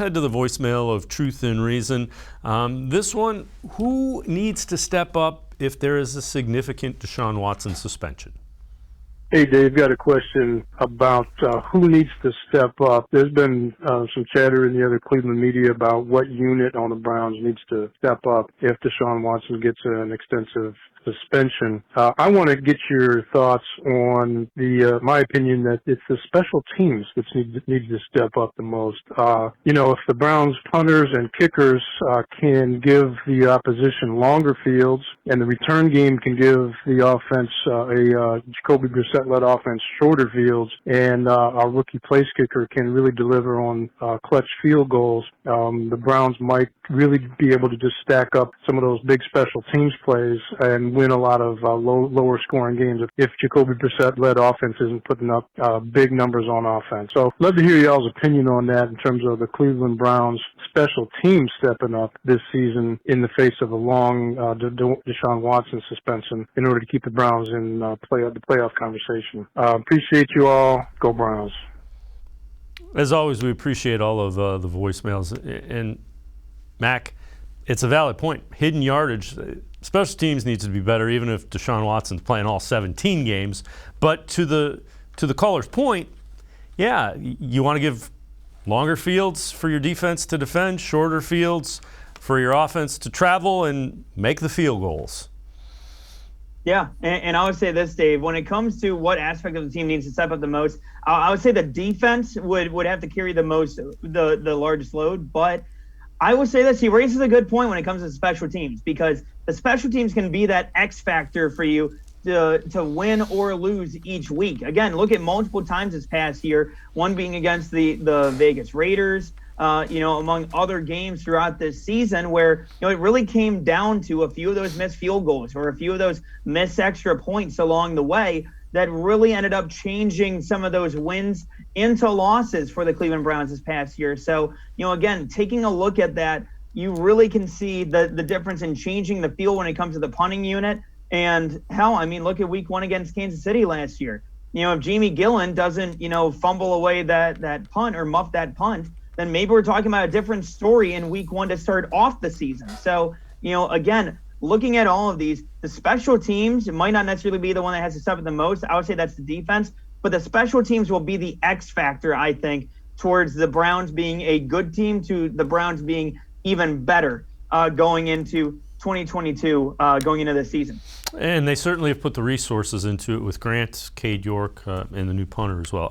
Head to the voicemail of Truth and Reason. This one, who needs to step up if there is a significant Deshaun Watson suspension? Hey, Dave, got a question about who needs to step up. There's been some chatter in the other Cleveland media about what unit on the Browns needs to step up if Deshaun Watson gets an extensive suspension. I want to get your thoughts on my opinion that it's the special teams that need to step up the most. If the Browns punters and kickers can give the opposition longer fields, and the return game can give the offense a Jacoby Brissett-led offense shorter fields, and our rookie place kicker can really deliver on clutch field goals, the Browns might really be able to just stack up some of those big special teams plays and win a lot of lower scoring games if Jacoby Brissett-led offense isn't putting up big numbers on offense. So love to hear y'all's opinion on that in terms of the Cleveland Browns special teams stepping up this season in the face of a long Deshaun Watson suspension in order to keep the Browns in the playoff conversation. Appreciate you all. Go Browns. As always, we appreciate all of the voicemails. And Mac, it's a valid point. Hidden yardage, special teams needs to be better, even if Deshaun Watson's playing all 17 games. But to the caller's point, yeah, you want to give longer fields for your defense to defend, shorter fields for your offense to travel and make the field goals. Yeah, and I would say this, Dave, when it comes to what aspect of the team needs to step up the most, I would say the defense would have to carry the largest load, but I would say this, he raises a good point when it comes to special teams, because the special teams can be that X factor for you to win or lose each week. Again, look at multiple times this past year, one being against the Vegas Raiders, among other games throughout this season where, it really came down to a few of those missed field goals or a few of those missed extra points along the way that really ended up changing some of those wins into losses for the Cleveland Browns this past year. So, again, taking a look at that, you really can see the difference in changing the field when it comes to the punting unit. And hell, look at week 1 against Kansas City last year. If Jamie Gillen doesn't, fumble away that punt or muff that punt, then maybe we're talking about a different story in week 1 to start off the season. So, again, looking at all of these, the special teams might not necessarily be the one that has to step up the most. I would say that's the defense, but the special teams will be the X factor, I think, towards the Browns being a good team to the Browns being even better going into 2022, going into this season. And they certainly have put the resources into it with Grant, Cade York, and the new punter as well.